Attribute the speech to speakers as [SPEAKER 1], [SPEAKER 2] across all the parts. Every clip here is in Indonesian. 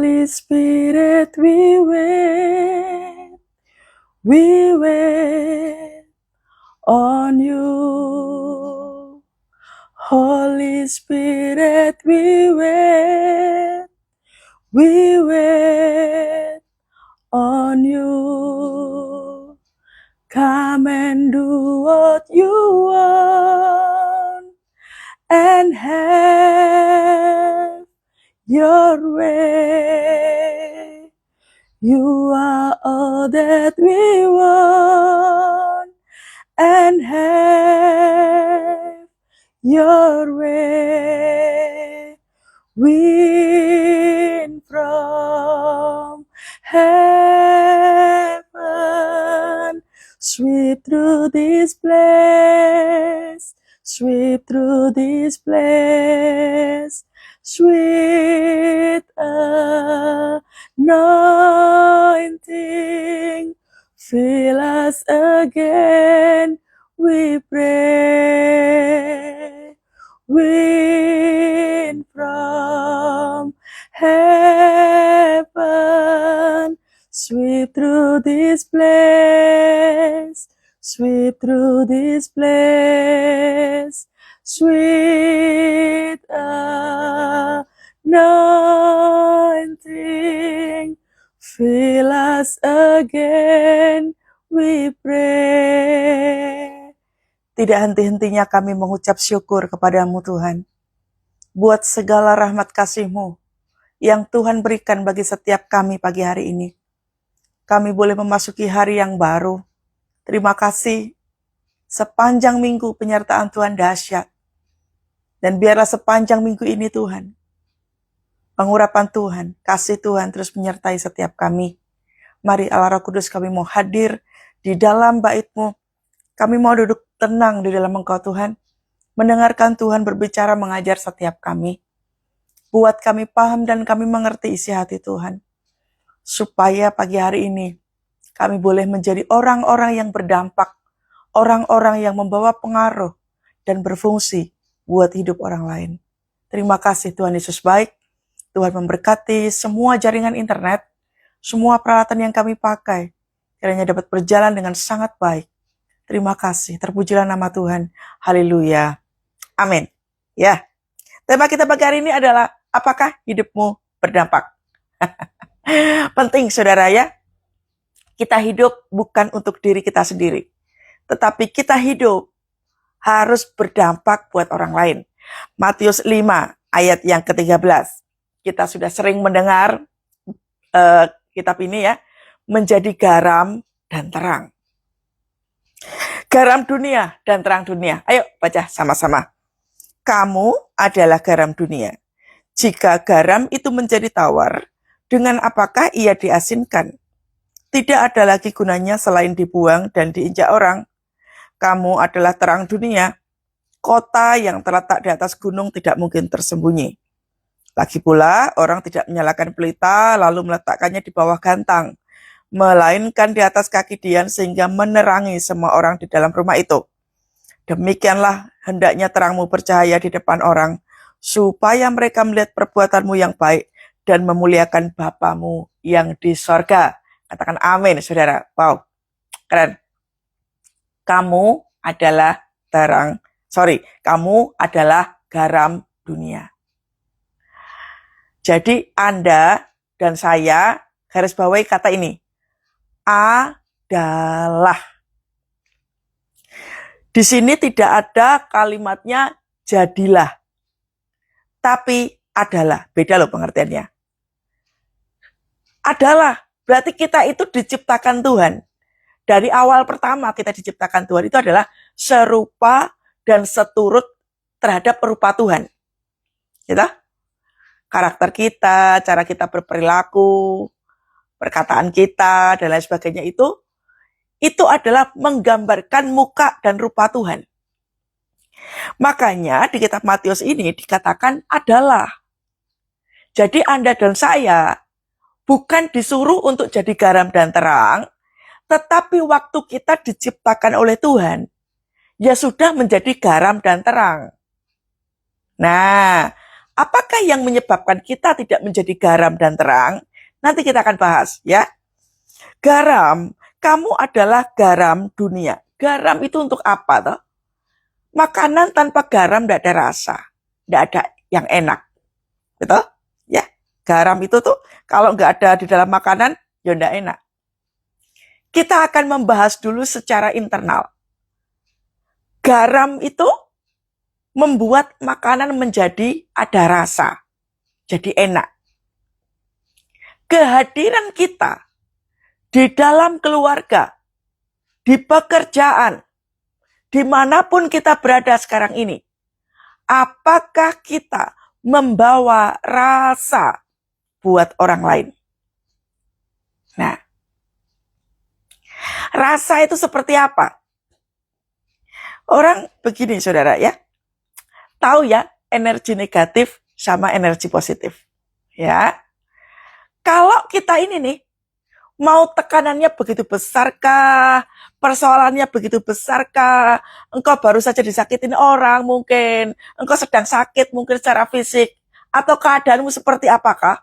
[SPEAKER 1] Holy Spirit, we wait on you. Holy Spirit, we wait on you. Come and do what you want and have your way. You are all that we want and have your way. Wind from heaven, sweep through this place, sweep through this place, sweet anointing, fill us again, we pray. Wind from heaven, sweep through this place, sweep through this place, sweet anointing, fill us again, we pray. Tidak henti-hentinya kami mengucap syukur kepadamu Tuhan, buat segala rahmat kasih-Mu yang Tuhan berikan bagi setiap kami pagi hari ini. Kami boleh memasuki hari yang baru. Terima kasih sepanjang minggu penyertaan Tuhan dahsyat. Dan biarlah sepanjang minggu ini Tuhan, pengurapan Tuhan, kasih Tuhan terus menyertai setiap kami. Mari Allah Roh Kudus, kami mau hadir di dalam bait-Mu. Kami mau duduk tenang di dalam Engkau Tuhan, mendengarkan Tuhan berbicara mengajar setiap kami. Buat kami paham dan kami mengerti isi hati Tuhan. Supaya pagi hari ini kami boleh menjadi orang-orang yang berdampak, orang-orang yang membawa pengaruh dan berfungsi buat hidup orang lain. Terima kasih Tuhan Yesus baik. Tuhan memberkati semua jaringan internet, semua peralatan yang kami pakai, kiranya dapat berjalan dengan sangat baik. Terima kasih, terpujilah nama Tuhan. Haleluya. Amin. Ya. Tema kita pagi hari ini adalah, apakah hidupmu berdampak? Penting saudara ya. Kita hidup bukan untuk diri kita sendiri. Tetapi kita hidup harus berdampak buat orang lain. Matius 5 ayat yang ke-13. Kita sudah sering mendengar kitab ini ya. Menjadi garam dan terang. Garam dunia dan terang dunia. Ayo baca sama-sama. Kamu adalah garam dunia. Jika garam itu menjadi tawar, dengan apakah ia diasinkan? Tidak ada lagi gunanya selain dibuang dan diinjak orang. Kamu adalah terang dunia. Kota yang terletak di atas gunung tidak mungkin tersembunyi. Lagi pula, orang tidak menyalakan pelita lalu meletakkannya di bawah gantang, melainkan di atas kaki dian sehingga menerangi semua orang di dalam rumah itu. Demikianlah hendaknya terangmu bercahaya di depan orang, supaya mereka melihat perbuatanmu yang baik dan memuliakan Bapamu yang di sorga. Katakan amin, saudara. Wow, keren. Kamu adalah kamu adalah garam dunia. Jadi Anda dan saya garis bawahi kata ini. Adalah. Di sini tidak ada kalimatnya jadilah. Tapi adalah. Beda loh pengertiannya. Adalah. Berarti kita itu diciptakan Tuhan. Dari awal pertama kita diciptakan Tuhan itu adalah serupa dan seturut terhadap rupa Tuhan. Gitu? Karakter kita, cara kita berperilaku, perkataan kita, dan lain sebagainya itu adalah menggambarkan muka dan rupa Tuhan. Makanya di kitab Matius ini dikatakan adalah. Jadi Anda dan saya bukan disuruh untuk jadi garam dan terang, tetapi waktu kita diciptakan oleh Tuhan, ya sudah menjadi garam dan terang. Nah, Apakah yang menyebabkan kita tidak menjadi garam dan terang? Nanti kita akan bahas ya. Garam, kamu adalah garam dunia. Garam itu untuk apa toh? Makanan tanpa garam tidak ada rasa, tidak ada yang enak, betul? Ya, garam itu tuh kalau nggak ada di dalam makanan, ya tidak enak. Kita akan membahas dulu secara internal. Garam itu membuat makanan menjadi ada rasa, jadi enak. Kehadiran kita di dalam keluarga, di pekerjaan, dimanapun kita berada sekarang ini, apakah kita membawa rasa buat orang lain? Nah, rasa itu seperti apa? Orang begini saudara ya, tahu ya energi negatif sama energi positif. Ya, kalau kita ini nih, mau tekanannya begitu besarkah, persoalannya begitu besarkah, engkau baru saja disakitin orang mungkin, engkau sedang sakit mungkin secara fisik, atau keadaanmu seperti apakah,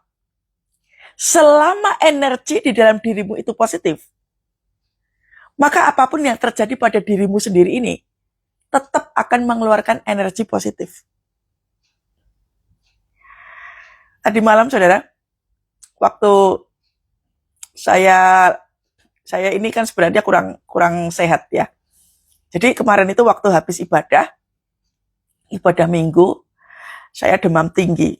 [SPEAKER 1] selama energi di dalam dirimu itu positif, maka apapun yang terjadi pada dirimu sendiri ini, tetap akan mengeluarkan energi positif. Tadi malam saudara, waktu saya ini kan sebenarnya kurang sehat ya. Jadi kemarin itu waktu habis ibadah minggu, saya demam tinggi.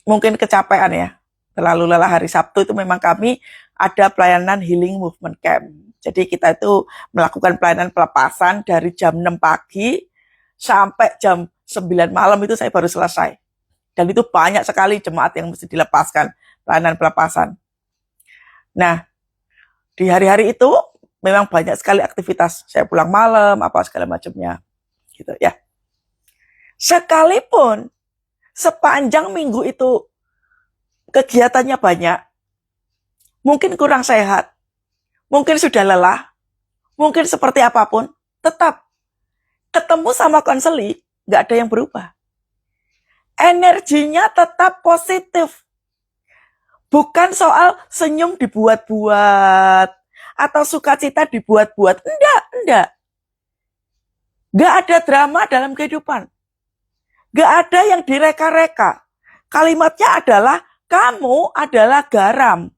[SPEAKER 1] Mungkin kecapean ya, terlalu lelah. Hari Sabtu itu memang kami ada pelayanan Healing Movement Camp. Jadi kita itu melakukan pelayanan pelepasan dari jam 6 pagi sampai jam 9 malam itu saya baru selesai. Dan itu banyak sekali jemaat yang mesti dilepaskan, pelayanan pelepasan. Nah, di hari-hari itu memang banyak sekali aktivitas. Saya pulang malam, apa segala macamnya. Gitu ya. Sekalipun sepanjang minggu itu kegiatannya banyak, mungkin kurang sehat, mungkin sudah lelah, mungkin seperti apapun, tetap ketemu sama konseli, nggak ada yang berubah. Energinya tetap positif. Bukan soal senyum dibuat-buat, atau sukacita dibuat-buat. Enggak. Nggak ada drama dalam kehidupan. Nggak ada yang direka-reka. Kalimatnya adalah, kamu adalah garam.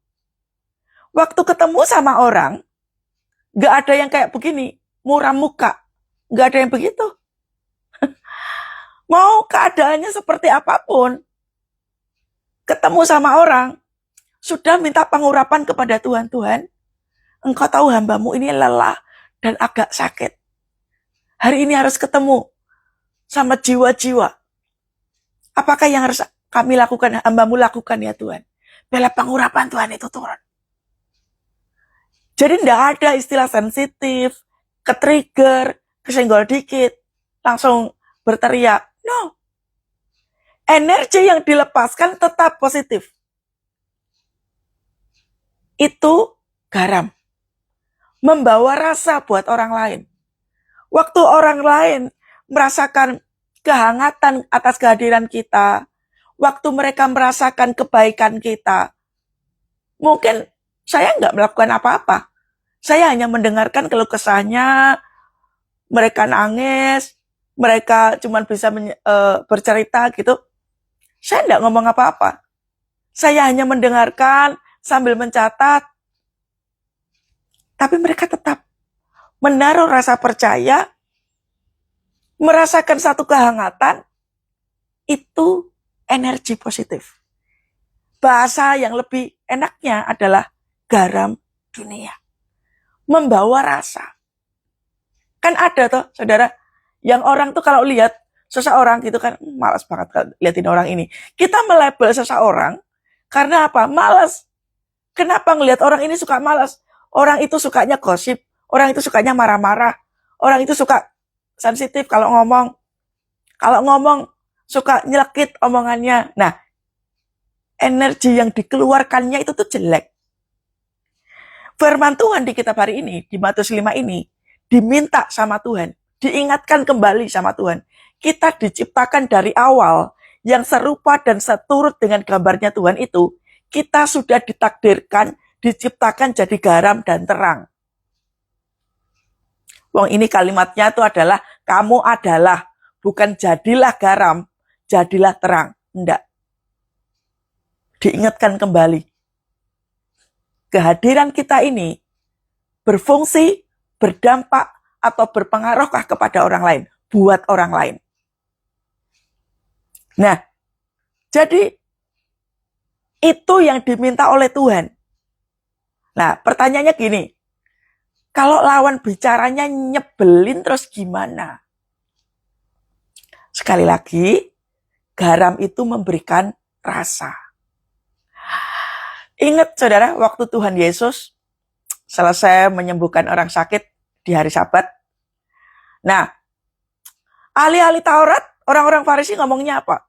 [SPEAKER 1] Waktu ketemu sama orang, nggak ada yang kayak begini, muram muka. Nggak ada yang begitu. Mau keadaannya seperti apapun, ketemu sama orang, sudah minta pengurapan kepada Tuhan. Tuhan, engkau tahu hambamu ini lelah dan agak sakit. Hari ini harus ketemu sama jiwa-jiwa. Apakah yang harus kami lakukan, hambamu lakukan ya Tuhan? Bila pengurapan Tuhan itu turun. Jadi tidak ada istilah sensitif, ketrigger, kesenggol dikit, langsung berteriak. No. Energi yang dilepaskan tetap positif. Itu garam. Membawa rasa buat orang lain. Waktu orang lain merasakan kehangatan atas kehadiran kita, waktu mereka merasakan kebaikan kita, mungkin saya nggak melakukan apa-apa. Saya hanya mendengarkan keluh kesahnya, mereka nangis, mereka cuma bisa bercerita gitu. Saya nggak ngomong apa-apa. Saya hanya mendengarkan sambil mencatat. Tapi mereka tetap menaruh rasa percaya, merasakan satu kehangatan, itu energi positif. Bahasa yang lebih enaknya adalah garam dunia. Membawa rasa. Kan ada tuh, saudara, yang orang tuh kalau lihat seseorang gitu kan, malas banget liatin orang ini. Kita melabel seseorang, karena apa? Malas. Kenapa ngelihat orang ini suka malas? Orang itu sukanya gosip, orang itu sukanya marah-marah, orang itu suka sensitif kalau ngomong. Kalau ngomong, suka nyelekit omongannya. Nah, energi yang dikeluarkannya itu tuh jelek. Firman Tuhan di kitab hari ini, di Matius 5 ini, diminta sama Tuhan, diingatkan kembali sama Tuhan. kita diciptakan dari awal yang serupa dan seturut dengan gambarnya Tuhan itu, kita sudah ditakdirkan, diciptakan jadi garam dan terang. Wong ini kalimatnya itu adalah, kamu adalah, bukan jadilah garam, jadilah terang. Enggak. Diingatkan kembali. Kehadiran kita ini berfungsi, berdampak, atau berpengaruhkah kepada orang lain? Buat orang lain. Nah, jadi itu yang diminta oleh Tuhan. Nah, pertanyaannya gini, kalau lawan bicaranya nyebelin terus gimana? Sekali lagi, garam itu memberikan rasa. Ingat saudara, waktu Tuhan Yesus selesai menyembuhkan orang sakit di hari Sabat. Nah, ahli-ahli Taurat, orang-orang Farisi ngomongnya apa?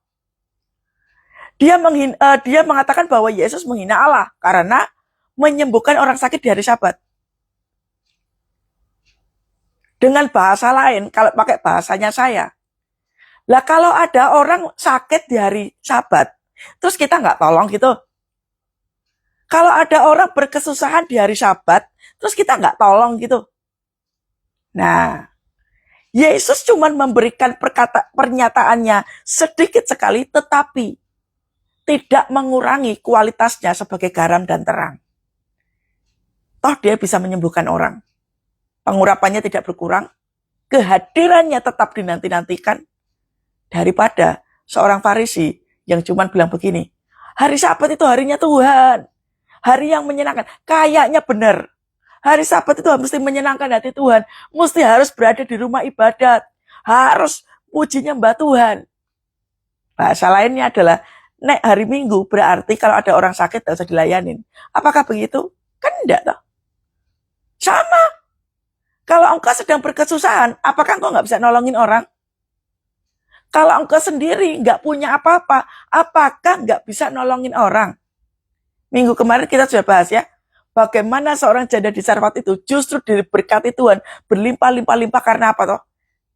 [SPEAKER 1] Dia mengatakan bahwa Yesus menghina Allah karena menyembuhkan orang sakit di hari Sabat. Dengan bahasa lain, kalau pakai bahasanya saya, lah kalau ada orang sakit di hari Sabat, terus kita nggak tolong gitu. Kalau ada orang berkesusahan di hari Sabat, terus kita nggak tolong gitu. Nah, Yesus cuma memberikan pernyataannya sedikit sekali, tetapi tidak mengurangi kualitasnya sebagai garam dan terang. Toh dia bisa menyembuhkan orang. Pengurapannya tidak berkurang, kehadirannya tetap dinanti-nantikan, daripada seorang Farisi yang cuma bilang begini, hari Sabat itu harinya Tuhan, hari yang menyenangkan. Kayaknya benar, hari Sabat itu mesti menyenangkan hati Tuhan, mesti harus berada di rumah ibadat, harus puji nyembah Tuhan. Bahasa lainnya adalah, nek hari Minggu berarti kalau ada orang sakit tidak usah dilayanin. Apakah begitu? Kan enggak toh. Sama. Kalau engkau sedang berkesusahan, apakah engkau nggak bisa nolongin orang? Kalau engkau sendiri nggak punya apa-apa, apakah nggak bisa nolongin orang? Minggu kemarin kita sudah bahas ya, bagaimana seorang janda di Sarfat itu justru diberkati Tuhan, berlimpah-limpah-limpah karena apa toh?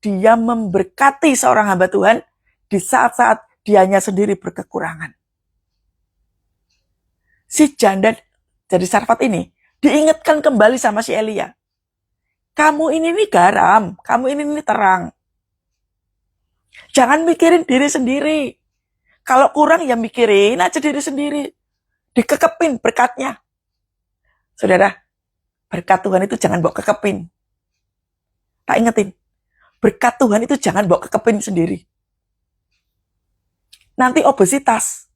[SPEAKER 1] Dia memberkati seorang hamba Tuhan di saat-saat dianya sendiri berkekurangan. Si janda dari Sarfat ini diingatkan kembali sama si Elia. Kamu ini nih garam, kamu ini nih terang. Jangan mikirin diri sendiri. Kalau kurang ya mikirin aja diri sendiri. Dikekepin berkatnya. Saudara, berkat Tuhan itu jangan bawa kekepin. Tak ingetin, berkat Tuhan itu jangan bawa kekepin sendiri. Nanti obesitas.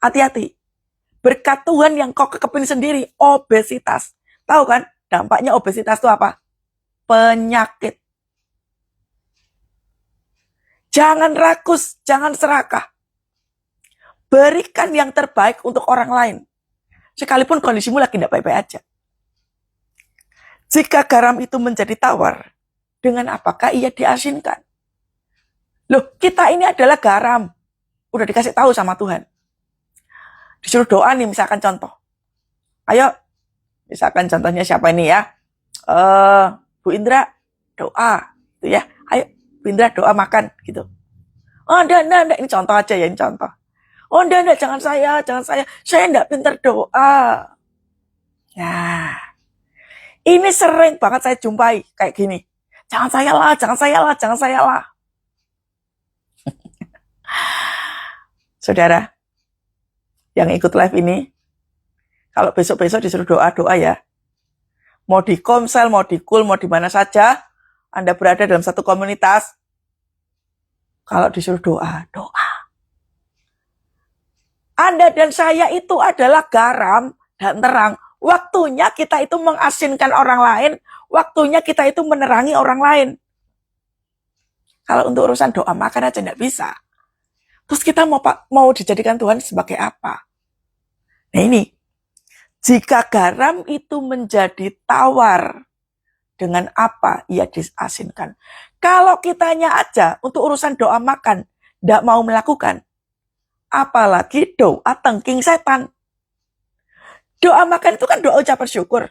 [SPEAKER 1] Hati-hati. Berkat Tuhan yang kau kekepin sendiri, obesitas. Tahu kan? Dampaknya obesitas itu apa? Penyakit. Jangan rakus, jangan serakah. Berikan yang terbaik untuk orang lain. Sekalipun kondisimu lagi tidak baik-baik aja. Jika garam itu menjadi tawar, dengan apakah ia diasinkan? Loh, kita ini adalah garam. Udah dikasih tahu sama Tuhan. Disuruh doa nih, misalkan contoh. Ayo, misalkan contohnya siapa ini ya? Bu Indra, doa. Gitu ya. Ayo, Bu Indra doa makan. Gitu. Oh, enggak. Ini contoh aja ya, ini contoh. Oh, enggak, jangan saya. Saya enggak pintar doa. Nah, ini sering banget saya jumpai kayak gini. Jangan saya lah. Saudara, yang ikut live ini, kalau besok-besok disuruh doa ya. Mau di Komsel, mau di Kul, mau di mana saja, Anda berada dalam satu komunitas, kalau disuruh doa. Anda dan saya itu adalah garam dan terang. Waktunya kita itu mengasinkan orang lain, waktunya kita itu menerangi orang lain. Kalau untuk urusan doa makan aja nggak bisa. Terus kita mau dijadikan Tuhan sebagai apa? Nah ini, jika garam itu menjadi tawar, dengan apa ia diasinkan? Kalau kitanya aja untuk urusan doa makan, nggak mau melakukan, apalagi doa tengking setan. Doa makan itu kan doa ucapan syukur.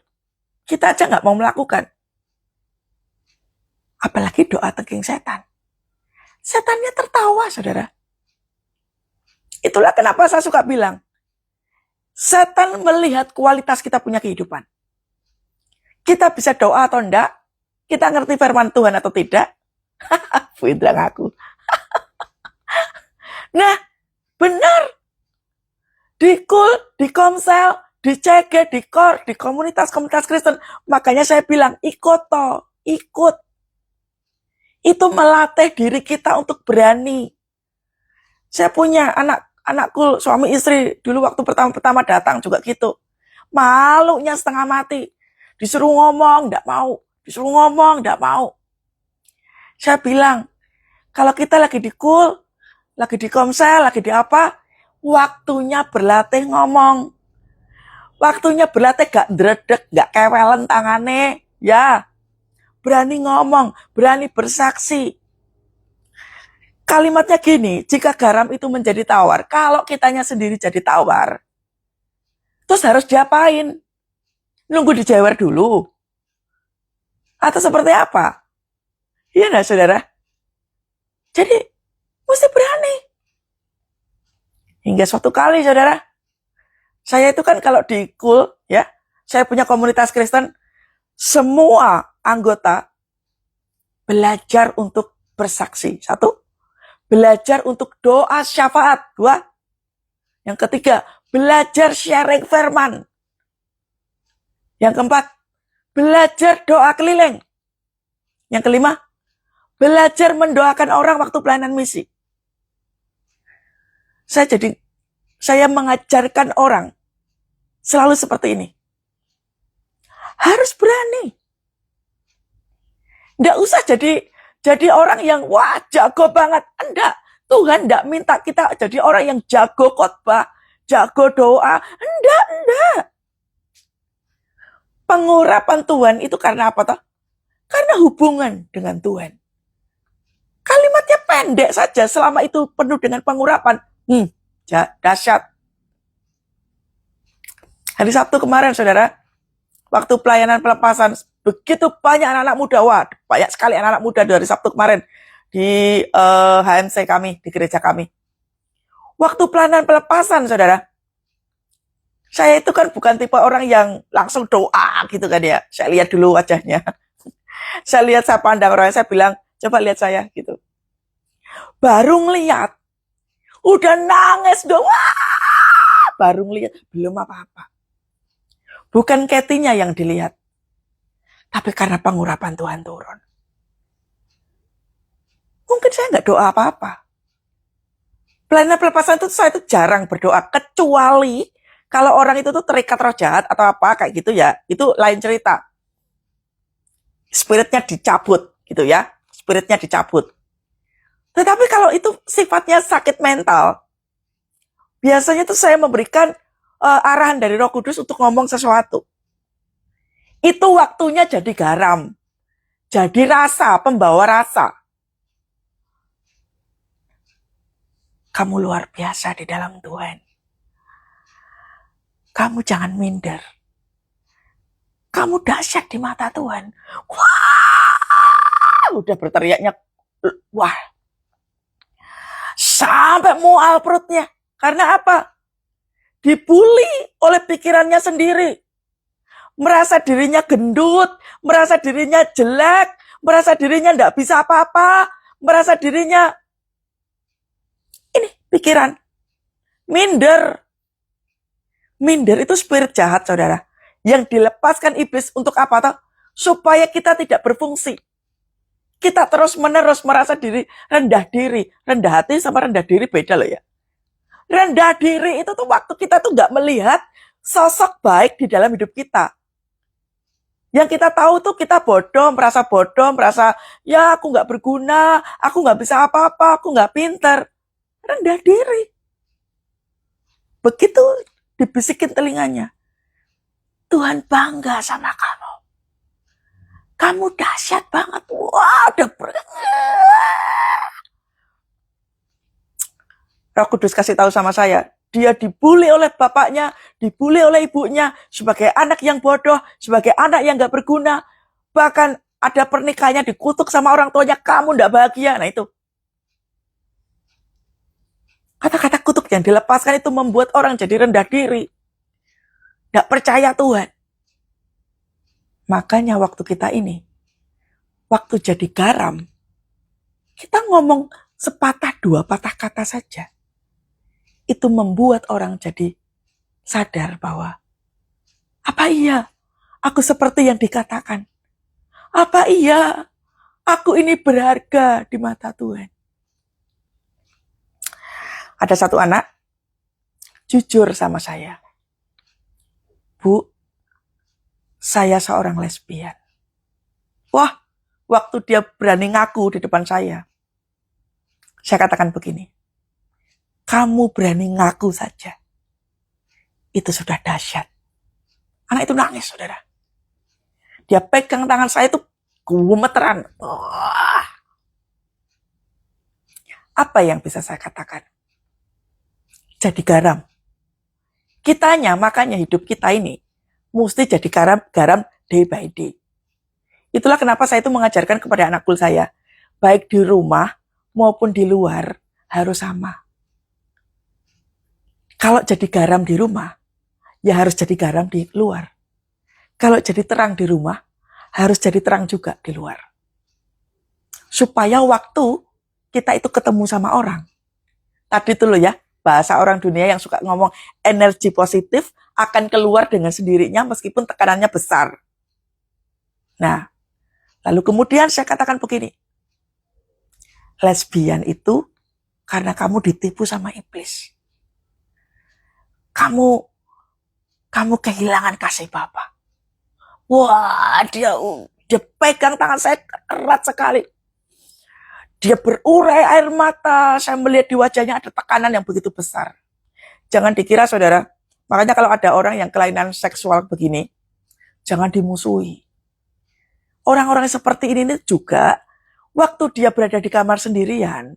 [SPEAKER 1] Kita aja nggak mau melakukan. Apalagi doa tengking setan. Setannya tertawa, saudara. Itulah kenapa saya suka bilang, setan melihat kualitas kita punya kehidupan. Kita bisa doa atau enggak, kita ngerti firman Tuhan atau tidak. Bu Indra ngaku. Nah, benar. Di KUL, di Komsel, di CG, di KOR, di komunitas-komunitas Kristen. Makanya saya bilang, ikut. Itu melatih diri kita untuk berani. Saya punya anakku, suami istri, dulu waktu pertama-pertama datang juga gitu. Malunya setengah mati. Disuruh ngomong, enggak mau. Disuruh ngomong, enggak mau. Saya bilang, kalau kita lagi di KUL, lagi di Komsel, lagi di apa, waktunya berlatih ngomong. Waktunya berlatih gak ndredeg, gak kewelen tangane. Ya, berani ngomong, berani bersaksi. Kalimatnya gini, jika garam itu menjadi tawar, kalau kitanya sendiri jadi tawar, terus harus diapain? Nunggu dijewer dulu? Atau seperti apa? Iya enggak, saudara? Jadi, mesti berani. Hingga suatu kali, saudara, saya itu kan kalau di KUL, ya, saya punya komunitas Kristen, semua anggota belajar untuk bersaksi. 1, belajar untuk doa syafaat. 2, yang ketiga, belajar sharing firman. Yang keempat, belajar doa keliling. Yang kelima, belajar mendoakan orang waktu pelayanan misi. Saya mengajarkan orang selalu seperti ini. Harus berani. Nggak usah jadi orang yang wah jago banget. Enggak. Tuhan enggak minta kita jadi orang yang jago khotbah, jago doa. Enggak. Pengurapan Tuhan itu karena apa toh? Karena hubungan dengan Tuhan. Kalimatnya pendek saja selama itu penuh dengan pengurapan. Dahsyat. Hari Sabtu kemarin, saudara, waktu pelayanan pelepasan, begitu banyak anak-anak muda. Wah, banyak sekali anak-anak muda dari Sabtu kemarin di HMC kami, di gereja kami. Waktu pelayanan pelepasan, saudara, saya itu kan bukan tipe orang yang langsung doa gitu kan ya. Saya lihat dulu wajahnya. Saya lihat, saya pandang orangnya, saya bilang, coba lihat saya gitu. Baru ngeliat, udah nangis doa. Baru ngeliat, belum apa-apa. Bukan Ketinya yang dilihat. Tapi karena pengurapan Tuhan turun. Mungkin saya nggak doa apa-apa. Pelayanan pelepasan itu saya itu jarang berdoa. Kecuali kalau orang itu tuh terikat roh jahat atau apa kayak gitu ya. Itu lain cerita. Spiritnya dicabut gitu ya. Spiritnya dicabut. Tetapi kalau itu sifatnya sakit mental, biasanya tuh saya memberikan arahan dari Roh Kudus untuk ngomong sesuatu. Itu waktunya jadi garam. Jadi rasa, pembawa rasa. Kamu luar biasa di dalam Tuhan. Kamu jangan minder. Kamu dahsyat di mata Tuhan. Wah, udah berteriaknya. Wah. Sampai mual perutnya. Karena apa? Dibully oleh pikirannya sendiri. Merasa dirinya gendut, merasa dirinya jelek, merasa dirinya tidak bisa apa-apa, merasa dirinya ini pikiran. Minder. Minder itu spirit jahat, saudara. Yang dilepaskan iblis untuk apa toh? Supaya kita tidak berfungsi. Kita terus-menerus merasa rendah diri. Rendah hati sama rendah diri beda loh ya. Rendah diri itu tuh waktu kita tuh nggak melihat sosok baik di dalam hidup kita. Yang kita tahu tuh kita bodoh, merasa ya aku nggak berguna, aku nggak bisa apa-apa, aku nggak pinter. Rendah diri. Begitu dibisikin telinganya, Tuhan bangga sama kamu. Kamu dahsyat banget. Wah, udah Roh Kudus kasih tahu sama saya, dia dibully oleh bapaknya, dibully oleh ibunya, sebagai anak yang bodoh, sebagai anak yang gak berguna. Bahkan ada pernikahannya dikutuk sama orang tuanya, kamu gak bahagia. Nah itu. Kata-kata kutuk yang dilepaskan itu membuat orang jadi rendah diri. Tidak percaya Tuhan. Makanya waktu kita ini, waktu jadi garam, kita ngomong sepatah dua patah kata saja. Itu membuat orang jadi sadar bahwa, apa iya aku seperti yang dikatakan? Apa iya aku ini berharga di mata Tuhan? Ada satu anak jujur sama saya. Bu, saya seorang lesbian. Wah, waktu dia berani ngaku di depan saya katakan begini, kamu berani ngaku saja, itu sudah dahsyat. Anak itu nangis, saudara. Dia pegang tangan saya itu gemeteran. Wah. Apa yang bisa saya katakan? Jadi garam. Kitanya, makanya hidup kita ini mesti jadi garam day by day. Itulah kenapa saya itu mengajarkan kepada anak kul saya, baik di rumah maupun di luar harus sama. Kalau jadi garam di rumah, ya harus jadi garam di luar. Kalau jadi terang di rumah, harus jadi terang juga di luar. Supaya waktu kita itu ketemu sama orang. Tadi itu loh ya, bahasa orang dunia yang suka ngomong energi positif akan keluar dengan sendirinya meskipun tekanannya besar. Nah, lalu kemudian saya katakan begini, lesbian itu karena kamu ditipu sama iblis. Kamu kehilangan kasih Bapa. Wah, dia pegang tangan saya erat sekali. Dia berurai air mata. Saya melihat di wajahnya ada tekanan yang begitu besar. Jangan dikira, saudara. Makanya kalau ada orang yang kelainan seksual begini, jangan dimusuhi. Orang-orang seperti ini juga, waktu dia berada di kamar sendirian,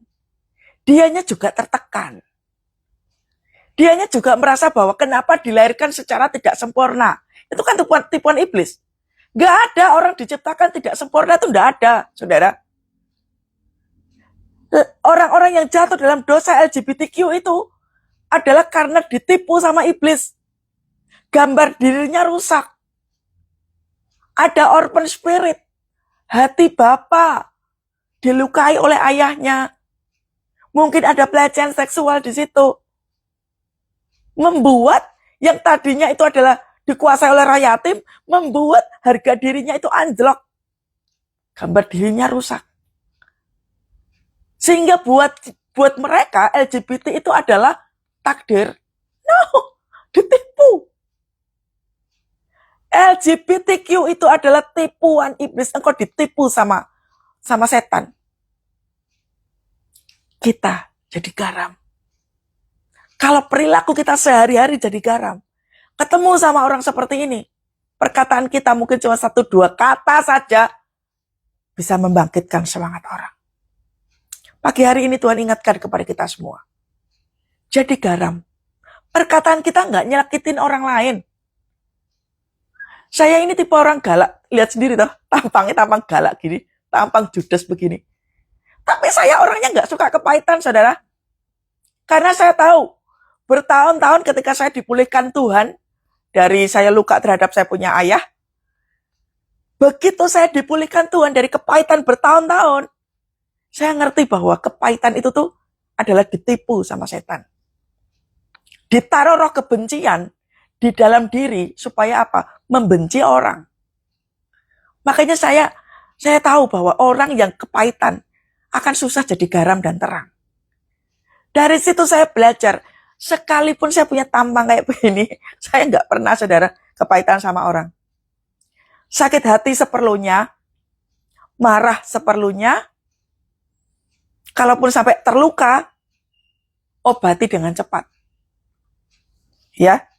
[SPEAKER 1] dianya juga tertekan. Dianya juga merasa bahwa kenapa dilahirkan secara tidak sempurna. Itu kan tipuan iblis. Gak ada orang diciptakan tidak sempurna, itu gak ada, saudara. Orang-orang yang jatuh dalam dosa LGBTQ itu adalah karena ditipu sama iblis. Gambar dirinya rusak. Ada orphan spirit. Hati Bapa dilukai oleh ayahnya. Mungkin ada pelecehan seksual di situ. Membuat yang tadinya itu adalah dikuasai oleh roh yatim, membuat harga dirinya itu anjlok. Gambar dirinya rusak. Sehingga buat mereka LGBT itu adalah takdir. No, ditipu. LGBTQ itu adalah tipuan iblis. Engkau ditipu sama setan. Kita jadi garam. Kalau perilaku kita sehari-hari jadi garam, ketemu sama orang seperti ini, perkataan kita mungkin cuma 1-2 kata saja bisa membangkitkan semangat orang. Pagi hari ini Tuhan ingatkan kepada kita semua. Jadi garam. Perkataan kita nggak nyakitin orang lain. Saya ini tipe orang galak. Lihat sendiri toh, tampangnya tampang galak gini, tampang judes begini. Tapi saya orangnya nggak suka kepahitan, saudara. Karena saya tahu, bertahun-tahun ketika saya dipulihkan Tuhan, dari saya luka terhadap saya punya ayah, begitu saya dipulihkan Tuhan dari kepahitan bertahun-tahun, saya ngerti bahwa kepahitan itu tuh adalah ditipu sama setan. Ditaruh roh kebencian di dalam diri supaya apa? Membenci orang. Makanya saya tahu bahwa orang yang kepahitan akan susah jadi garam dan terang. Dari situ saya belajar, sekalipun saya punya tampang kayak begini, saya nggak pernah, saudara, kepahitan sama orang. Sakit hati seperlunya, marah seperlunya, kalaupun sampai terluka, obati dengan cepat. Ya,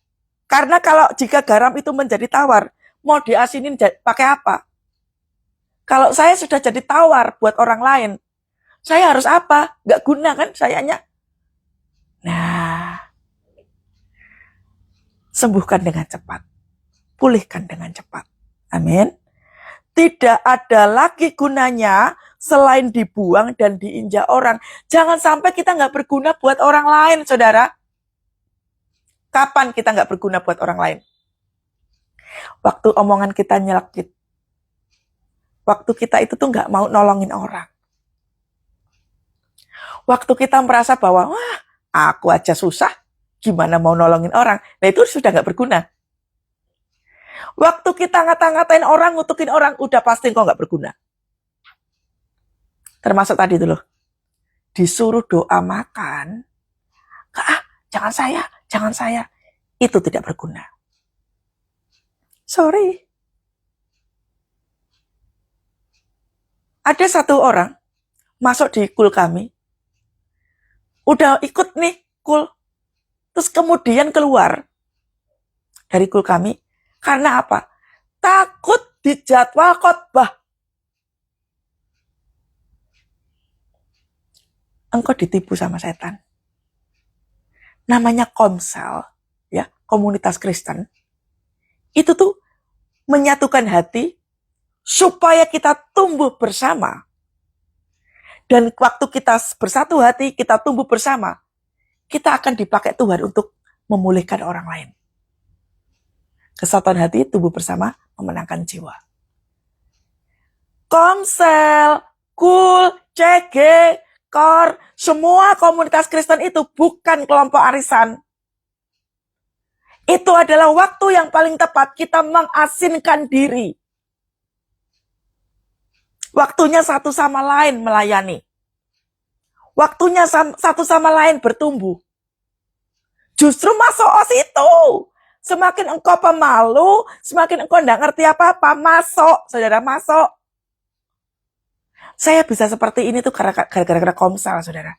[SPEAKER 1] karena jika garam itu menjadi tawar, mau diasinin pakai apa? Kalau saya sudah jadi tawar buat orang lain, saya harus apa? Nggak guna kan sayanya? Nah, sembuhkan dengan cepat. Pulihkan dengan cepat. Amin. Tidak ada lagi gunanya selain dibuang dan diinjak orang. Jangan sampai kita nggak berguna buat orang lain, saudara. Kapan kita nggak berguna buat orang lain? Waktu omongan kita nyelekit. Waktu kita itu tuh nggak mau nolongin orang. Waktu kita merasa bahwa, wah, aku aja susah, gimana mau nolongin orang? Nah, itu sudah nggak berguna. Waktu kita ngata-ngatain orang, ngutukin orang, udah pasti kok nggak berguna. Termasuk tadi itu loh, disuruh doa makan, jangan saya, itu tidak berguna. Sorry. Ada satu orang masuk di kul kami, udah ikut nih kul, terus kemudian keluar dari kul kami, karena apa? Takut dijadwal khotbah. Engkau ditipu sama setan. Namanya Komsel, ya, komunitas Kristen. Itu tuh menyatukan hati supaya kita tumbuh bersama. Dan waktu kita bersatu hati, kita tumbuh bersama, kita akan dipakai Tuhan untuk memulihkan orang lain. Kesatuan hati, tumbuh bersama, memenangkan jiwa. Komsel, KUL, CG, KOR, semua komunitas Kristen itu bukan kelompok arisan. Itu adalah waktu yang paling tepat kita mengasinkan diri. Waktunya satu sama lain melayani. Waktunya satu sama lain bertumbuh. Justru masuk os itu. Semakin engkau pemalu, semakin engkau tidak ngerti apa-apa, masuk, saudara, masuk. Saya bisa seperti ini tuh gara-gara Komsel, saudara.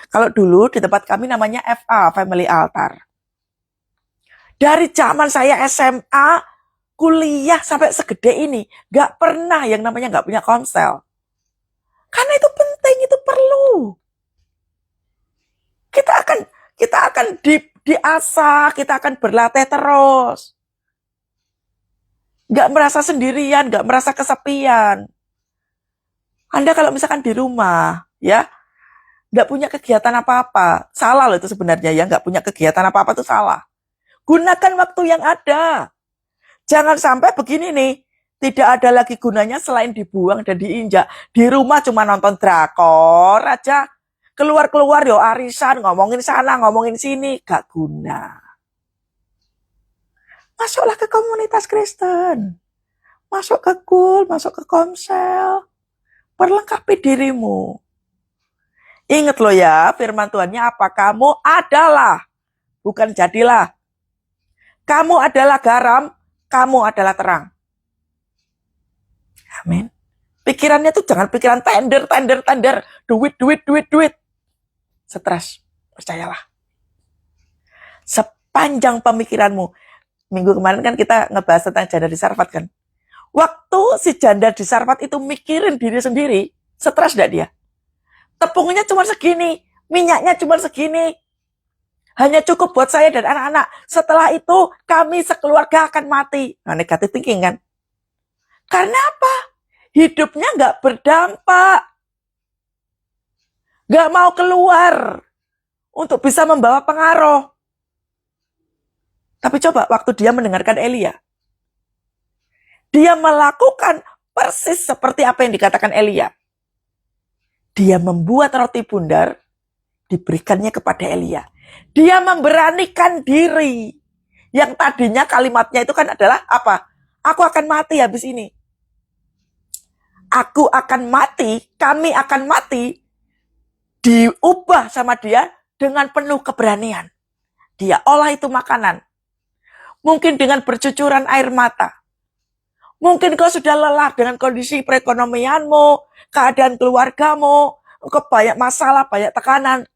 [SPEAKER 1] Kalau dulu di tempat kami namanya FA, Family Altar. Dari zaman saya SMA, kuliah sampai segede ini, gak pernah yang namanya gak punya Komsel. Karena itu penting, itu perlu. Kita akan diasah, kita akan berlatih terus. Gak merasa sendirian, gak merasa kesepian. Anda kalau misalkan di rumah, ya, gak punya kegiatan apa-apa, salah loh itu sebenarnya ya, gak punya kegiatan apa-apa itu salah. Gunakan waktu yang ada. Jangan sampai begini nih, tidak ada lagi gunanya selain dibuang dan diinjak. Di rumah cuma nonton drakor aja. Keluar-keluar yo arisan, ngomongin sana, ngomongin sini, gak guna. Masuklah ke komunitas Kristen. Masuk ke KUL, masuk ke Komsel. Perlengkapi dirimu. Ingat loh ya, firman Tuhannya apa? Kamu adalah, bukan jadilah. Kamu adalah garam, kamu adalah terang. Amin. Pikirannya tuh jangan pikiran tender, duit. Stres, percayalah. Sepanjang pemikiranmu. Minggu kemarin kan kita ngebahas tentang janda di Sarfat kan. Waktu si janda di Sarfat itu mikirin diri sendiri, stres gak dia? Tepungnya cuma segini, minyaknya cuma segini. Hanya cukup buat saya dan anak-anak. Setelah itu kami sekeluarga akan mati. Nah, negatif thinking kan. Karena apa? Hidupnya gak berdampak. Gak mau keluar untuk bisa membawa pengaruh. Tapi coba waktu dia mendengarkan Elia. Dia melakukan persis seperti apa yang dikatakan Elia. Dia membuat roti bundar, diberikannya kepada Elia. Dia memberanikan diri. Yang tadinya kalimatnya itu kan adalah apa? Aku akan mati habis ini. Aku akan mati, kami akan mati. Diubah sama dia dengan penuh keberanian. Dia olah itu makanan. Mungkin dengan bercucuran air mata. Mungkin kau sudah lelah dengan kondisi perekonomianmu, keadaan keluargamu, engkau banyak masalah, banyak tekanan.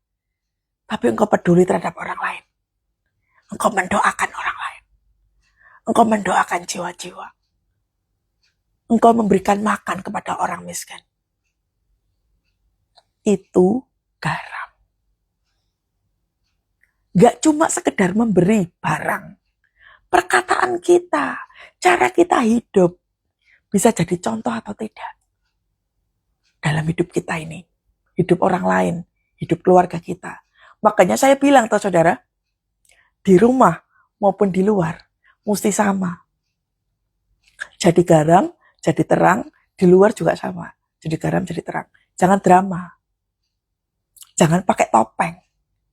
[SPEAKER 1] Tapi engkau peduli terhadap orang lain. Engkau mendoakan orang lain. Engkau mendoakan jiwa-jiwa. Engkau memberikan makan kepada orang miskin. Itu garam. Gak cuma sekedar memberi barang. Perkataan kita, cara kita hidup, bisa jadi contoh atau tidak. dalam hidup kita ini. Hidup orang lain, hidup keluarga kita. Makanya saya bilang toh saudara, di rumah maupun di luar, mesti sama. Jadi garam, jadi terang, di luar juga sama. Jadi garam, jadi terang. Jangan drama. Jangan pakai topeng.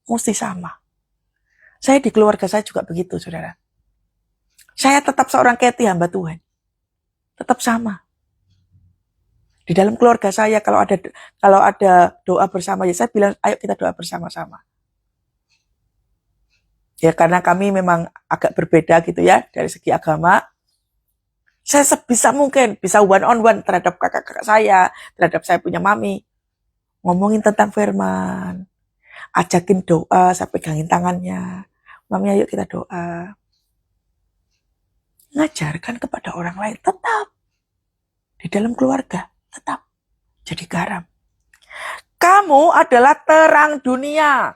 [SPEAKER 1] Mesti sama. Saya di keluarga saya juga begitu, saudara. Saya tetap seorang Kathy, hamba Tuhan. Tetap sama. Di dalam keluarga saya kalau ada doa bersama, ya saya bilang ayo kita doa bersama-sama. Ya karena kami memang agak berbeda gitu ya dari segi agama. Saya sebisa mungkin bisa one on one terhadap kakak-kakak saya, terhadap saya punya mami. Ngomongin tentang firman. Ajakin doa, saya pegangin tangannya. Mami ayo kita doa. Ngajarkan kepada orang lain tetap. Di dalam keluarga tetap jadi garam. Kamu adalah terang dunia.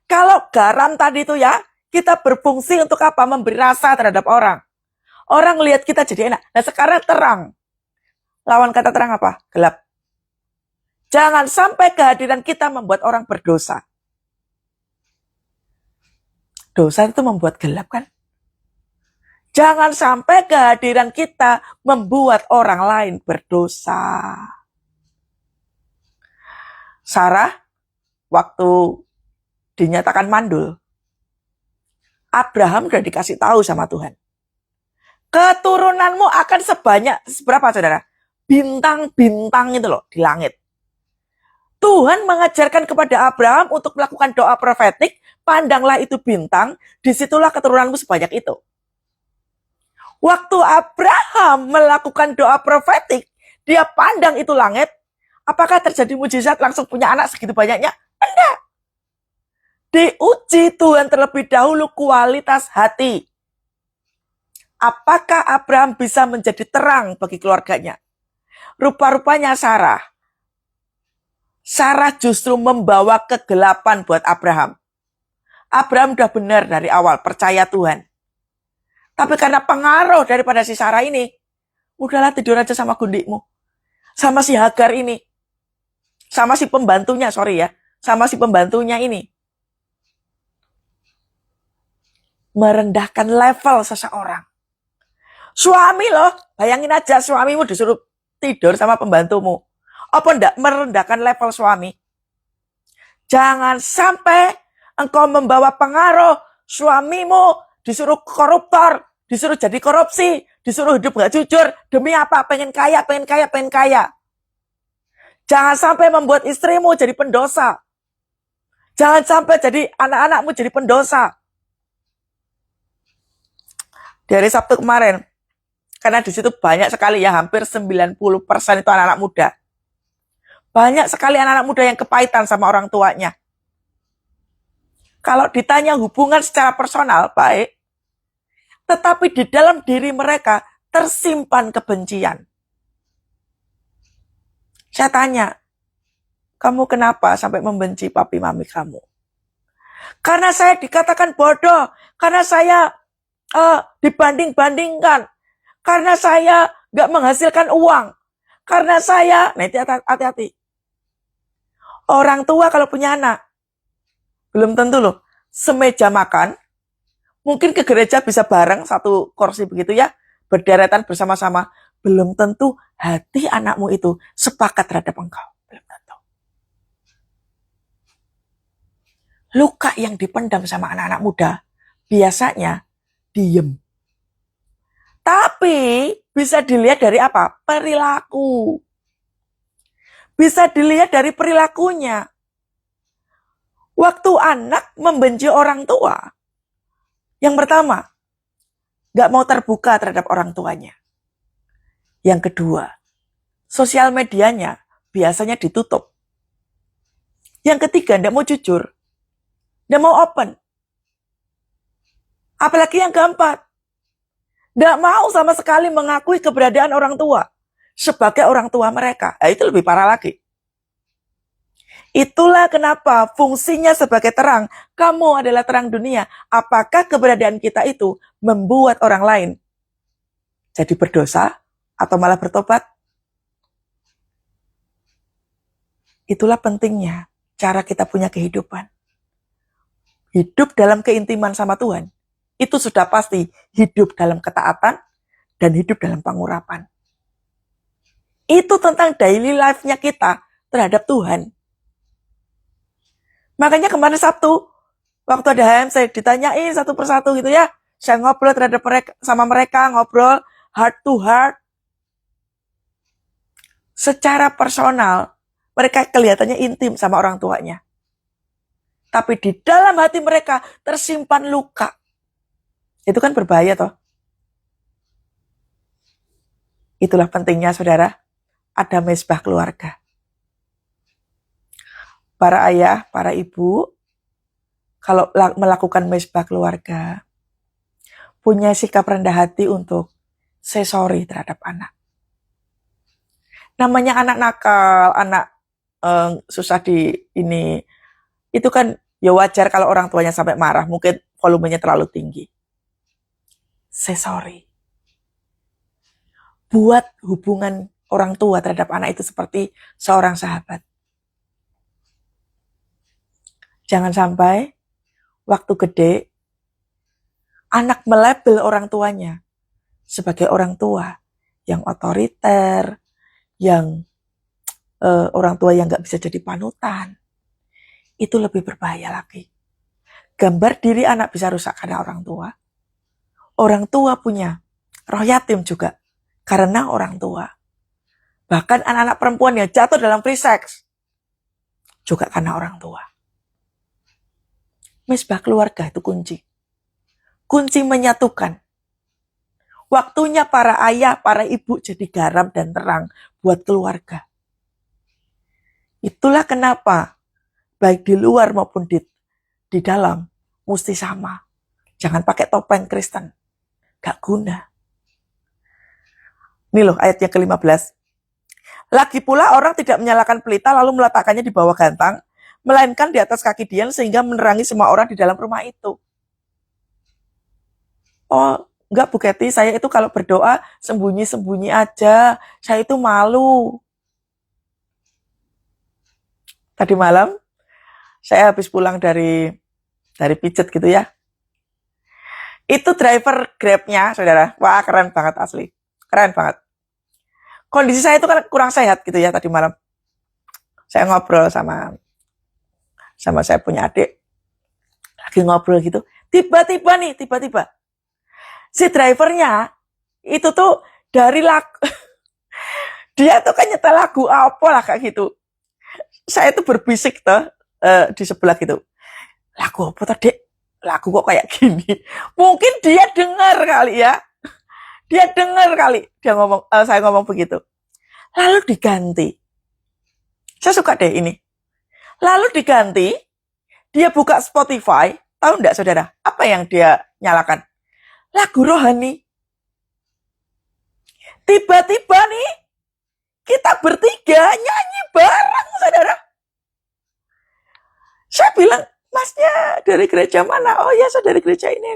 [SPEAKER 1] Kalau garam tadi itu ya, kita berfungsi untuk apa? Memberi rasa terhadap orang. Orang lihat kita jadi enak. Nah sekarang terang. Lawan kata terang apa? Gelap. Jangan sampai kehadiran kita membuat orang berdosa. Dosa itu membuat gelap kan? Jangan sampai kehadiran kita membuat orang lain berdosa. Sarah, waktu dinyatakan mandul, Abraham sudah dikasih tahu sama Tuhan. Keturunanmu akan sebanyak, berapa saudara? Bintang-bintang itu loh, di langit. Tuhan mengajarkan kepada Abraham untuk melakukan doa profetik, pandanglah itu bintang, disitulah keturunanmu sebanyak itu. Waktu Abraham melakukan doa profetik, dia pandang itu langit, apakah terjadi mujizat langsung punya anak segitu banyaknya? Enggak. Diuji Tuhan terlebih dahulu kualitas hati. Apakah Abraham bisa menjadi terang bagi keluarganya? Rupa-rupanya Sarah justru membawa kegelapan buat Abraham. Abraham udah benar dari awal, percaya Tuhan. Tapi karena pengaruh daripada si Sarah ini, udahlah tidur aja sama gundikmu. Sama si Hagar ini. Sama si pembantunya, sama si pembantunya ini. Merendahkan level seseorang. Suami loh, bayangin aja suamimu disuruh tidur sama pembantumu. Apa enggak merendahkan level suami? Jangan sampai engkau membawa pengaruh suamimu disuruh koruptor, disuruh jadi korupsi, disuruh hidup gak jujur. Demi apa? Pengen kaya. Jangan sampai membuat istrimu jadi pendosa. Jangan sampai jadi anak-anakmu jadi pendosa. Dari Sabtu kemarin, karena di situ banyak sekali ya, hampir 90% itu anak-anak muda. Banyak sekali anak-anak muda yang kepahitan sama orang tuanya. Kalau ditanya hubungan secara personal, baik. Tetapi di dalam diri mereka tersimpan kebencian. Saya tanya, kamu kenapa sampai membenci papi mami kamu? Karena saya dikatakan bodoh, karena saya dibanding-bandingkan, karena saya gak menghasilkan uang, karena saya, nah itu hati-hati. Orang tua kalau punya anak, belum tentu loh, semeja makan, mungkin ke gereja bisa bareng, satu kursi begitu ya, berderetan bersama-sama, belum tentu hati anakmu itu sepakat terhadap engkau. Belum tentu. Luka yang dipendam sama anak-anak muda, biasanya diem. Tapi bisa dilihat dari apa? Perilaku. Bisa dilihat dari perilakunya. Waktu anak membenci orang tua, yang pertama, gak mau terbuka terhadap orang tuanya. Yang kedua, sosial medianya biasanya ditutup. Yang ketiga, gak mau jujur. Gak mau open. Apalagi yang keempat, gak mau sama sekali mengakui keberadaan orang tua sebagai orang tua mereka. Nah, itu lebih parah lagi. Itulah kenapa fungsinya sebagai terang. Kamu adalah terang dunia. Apakah keberadaan kita itu membuat orang lain jadi berdosa atau malah bertobat? Itulah pentingnya cara kita punya kehidupan. Hidup dalam keintiman sama Tuhan, itu sudah pasti hidup dalam ketaatan dan hidup dalam pengurapan. Itu tentang daily life-nya kita terhadap Tuhan. Makanya kemarin Sabtu, waktu ada HM, saya ditanyain satu persatu gitu ya. Saya ngobrol terhadap mereka, sama mereka, ngobrol heart to heart. Secara personal, mereka kelihatannya intim sama orang tuanya. Tapi di dalam hati mereka tersimpan luka. Itu kan berbahaya toh. Itulah pentingnya saudara, ada mezbah keluarga. Para ayah, para ibu, kalau melakukan mezbah keluarga, punya sikap rendah hati untuk say sorry terhadap anak. Namanya anak nakal, anak susah di ini, itu kan ya wajar kalau orang tuanya sampai marah, mungkin volumenya terlalu tinggi. Say sorry. Buat hubungan orang tua terhadap anak itu seperti seorang sahabat. Jangan sampai waktu gede, anak melabel orang tuanya sebagai orang tua yang otoriter, yang orang tua yang gak bisa jadi panutan. Itu lebih berbahaya lagi. Gambar diri anak bisa rusak karena orang tua. Orang tua punya roh yatim juga karena orang tua. Bahkan anak-anak perempuan yang jatuh dalam free sex juga karena orang tua. Mezbah keluarga itu kunci. Kunci menyatukan. Waktunya para ayah, para ibu jadi garam dan terang buat keluarga. Itulah kenapa baik di luar maupun di dalam mesti sama. Jangan pakai topeng Kristen. Gak guna. Ini loh ayatnya ke-15. Lagi pula orang tidak menyalakan pelita lalu meletakkannya di bawah gantang, melainkan di atas kaki Dian sehingga menerangi semua orang di dalam rumah itu. Oh, enggak Bu Kety, saya itu kalau berdoa sembunyi-sembunyi aja. Saya itu malu. Tadi malam saya habis pulang dari pijet gitu ya. Itu driver Grab-nya, saudara. Wah, keren banget asli. Keren banget. Kondisi saya itu kan kurang sehat gitu ya tadi malam. Saya ngobrol sama saya punya adik. Lagi ngobrol gitu. Tiba-tiba si drivernya itu tuh dari lagu dia tuh kan nyetel lagu apa lah kayak gitu. Saya tuh berbisik tuh di sebelah gitu. Lagu apa tadi? Lagu kok kayak gini. Mungkin dia dengar kali ya. Dia dengar kali dia ngomong saya ngomong begitu. Lalu diganti. Saya suka deh ini. Lalu diganti, dia buka Spotify, tahu enggak saudara? Apa yang dia nyalakan? Lagu rohani. Tiba-tiba nih, kita bertiga nyanyi bareng, saudara. Saya bilang, masnya dari gereja mana? Oh ya, saya dari gereja ini.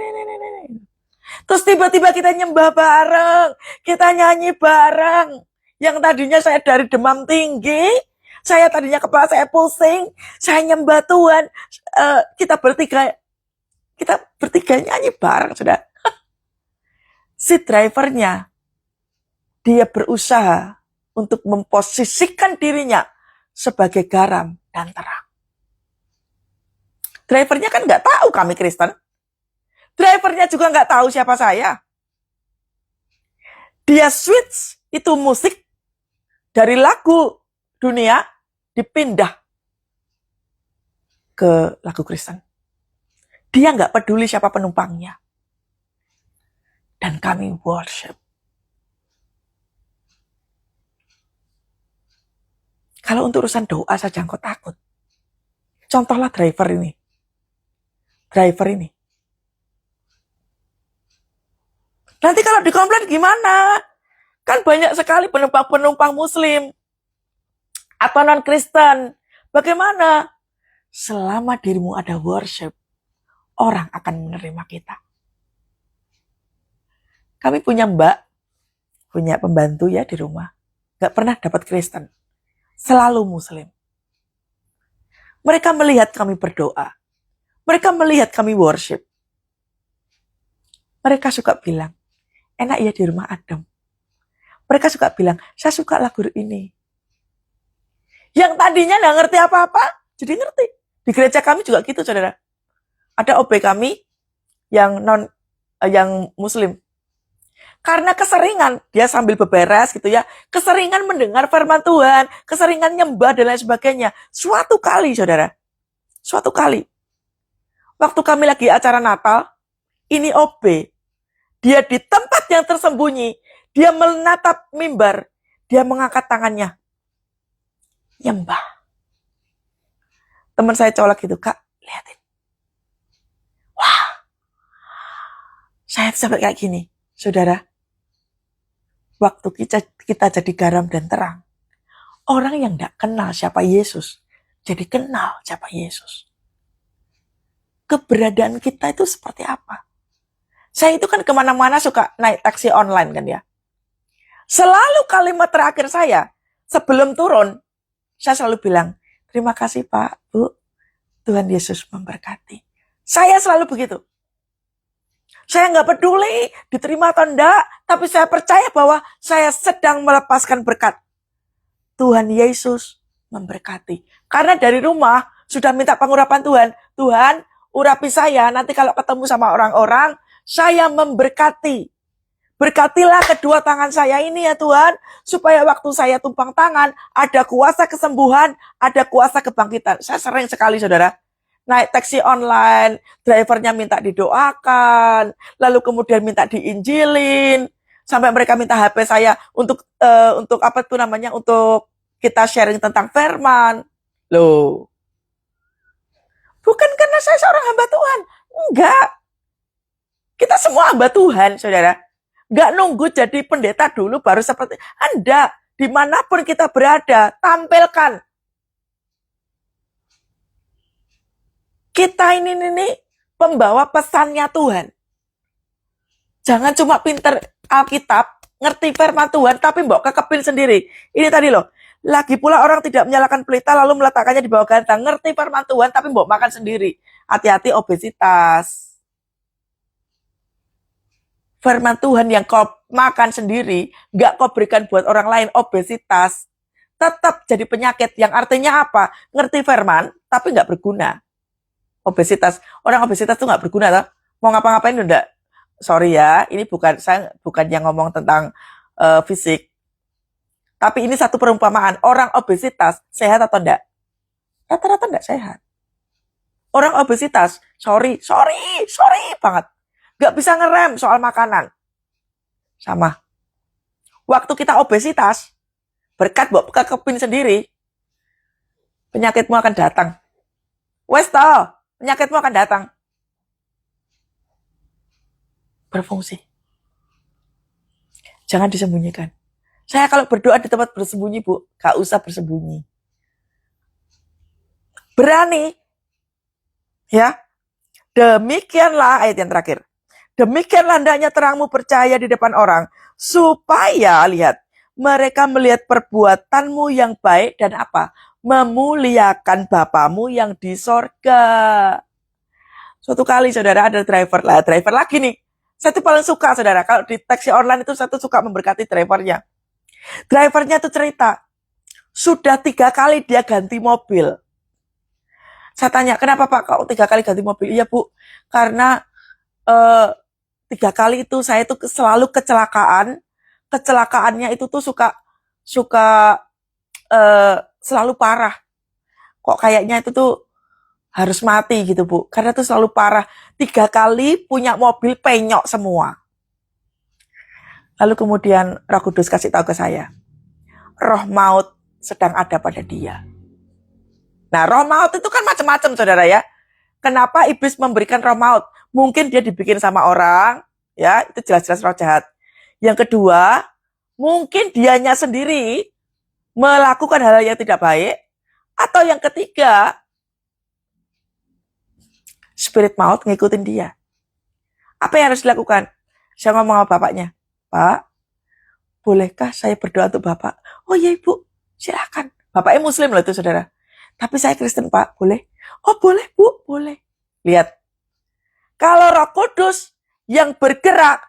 [SPEAKER 1] Terus tiba-tiba kita nyembah bareng, kita nyanyi bareng. Yang tadinya saya dari demam tinggi, saya tadinya kepala saya pusing, saya nyembah Tuhan. Kita bertiga nyanyi bareng, sudah. Si drivernya, dia berusaha untuk memposisikan dirinya sebagai garam dan terang. Drivernya kan nggak tahu kami Kristen. Drivernya juga nggak tahu siapa saya. Dia switch itu musik dari lagu dunia dipindah ke lagu Kristen. Dia nggak peduli siapa penumpangnya. Dan kami worship. Kalau untuk urusan doa saja engkau takut. Contohlah driver ini. Nanti kalau dikomplain gimana? Kan banyak sekali penumpang-penumpang muslim atau non-Kristen. Bagaimana? Selama dirimu ada worship, orang akan menerima kita. Kami punya punya pembantu ya di rumah. Gak pernah dapat Kristen. Selalu muslim. Mereka melihat kami berdoa. Mereka melihat kami worship. Mereka suka bilang, enak ya di rumah adem. Mereka suka bilang, saya suka lagu ini. Yang tadinya nggak ngerti apa-apa, jadi ngerti. Di gereja kami juga gitu, saudara. Ada OB kami yang muslim. Karena keseringan, dia sambil beberes gitu ya, keseringan mendengar firman Tuhan, keseringan nyembah dan lain sebagainya. Suatu kali, saudara, waktu kami lagi acara Natal, ini OB, dia di tempat yang tersembunyi, dia menatap mimbar, dia mengangkat tangannya, nyembah. Teman saya colok gitu, Kak, lihatin. Wah, saya sampai kayak gini, saudara. Waktu kita jadi garam dan terang, orang yang tidak kenal siapa Yesus, jadi kenal siapa Yesus. Keberadaan kita itu seperti apa? Saya itu kan kemana-mana suka naik taksi online kan ya. Selalu kalimat terakhir saya, sebelum turun, saya selalu bilang, terima kasih Pak, Bu, Tuhan Yesus memberkati. Saya selalu begitu. Saya nggak peduli diterima atau enggak, tapi saya percaya bahwa saya sedang melepaskan berkat. Tuhan Yesus memberkati. Karena dari rumah sudah minta pengurapan Tuhan. Tuhan, urapi saya, nanti kalau ketemu sama orang-orang, saya memberkati. Berkatilah kedua tangan saya ini ya Tuhan, supaya waktu saya tumpang tangan, ada kuasa kesembuhan, ada kuasa kebangkitan. Saya sering sekali, saudara, naik taksi online, drivernya minta didoakan, lalu kemudian minta diinjilin, sampai mereka minta HP saya untuk apa itu namanya, untuk kita sharing tentang firman. Loh, bukan karena saya seorang hamba Tuhan, enggak. Kita semua hamba Tuhan, saudara. Enggak nunggu jadi pendeta dulu baru seperti Anda, dimanapun kita berada, tampilkan. Kita ini pembawa pesannya Tuhan. Jangan cuma pinter Alkitab, ngerti firman Tuhan, tapi mbok kekepin sendiri. Ini tadi loh, lagi pula orang tidak menyalakan pelita lalu meletakkannya di bawah gantang. Ngerti firman Tuhan, tapi mbok makan sendiri. Hati-hati obesitas. Firman Tuhan yang kau makan sendiri, gak kau berikan buat orang lain, obesitas. Tetap jadi penyakit, yang artinya apa? Ngerti firman, tapi gak berguna. Obesitas, orang obesitas tuh nggak berguna toh. Mau ngapa-ngapain enggak? Sorry ya, ini saya bukan yang ngomong tentang fisik. Tapi ini satu perumpamaan, orang obesitas sehat atau enggak? Rata-rata enggak sehat. Orang obesitas, sorry banget. Nggak bisa ngerem soal makanan. Sama. Waktu kita obesitas, berkat mbok kekepin sendiri, penyakitmu akan datang. Wes toh, penyakitmu akan datang. Berfungsi. Jangan disembunyikan. Saya kalau berdoa di tempat bersembunyi, Bu, gak usah bersembunyi. Berani. Ya. Demikianlah ayat yang terakhir. Demikianlah hendaknya terangmu percaya di depan orang, supaya, lihat, mereka melihat perbuatanmu yang baik dan apa? Memuliakan Bapamu yang di sorga. Suatu kali, saudara, ada driver lagi nih. Saya tuh paling suka, saudara, kalau di taksi online itu saya tuh suka memberkati drivernya. Drivernya tuh cerita, sudah 3 kali dia ganti mobil. Saya tanya, kenapa Pak kok 3 kali ganti mobil? Iya Bu, karena 3 kali itu saya tuh selalu kecelakaan. Kecelakaannya itu tuh suka selalu parah. Kok kayaknya itu tuh harus mati gitu Bu. Karena tuh selalu parah. 3 kali punya mobil penyok semua. Lalu kemudian Roh Kudus kasih tahu ke saya, roh maut sedang ada pada dia. Nah, roh maut itu kan macam-macam, saudara ya. Kenapa iblis memberikan roh maut? Mungkin dia dibikin sama orang, ya, itu jelas-jelas roh jahat. Yang kedua, mungkin dianya sendiri melakukan hal yang tidak baik. Atau yang ketiga, spirit maut ngikutin dia. Apa yang harus dilakukan? Saya ngomong sama bapaknya, Pak, bolehkah saya berdoa untuk Bapak? Oh iya Ibu, silakan. Bapaknya Muslim loh itu, saudara. Tapi saya Kristen, Pak, boleh? Oh, boleh, Bu, boleh. Lihat, kalau Roh Kudus yang bergerak,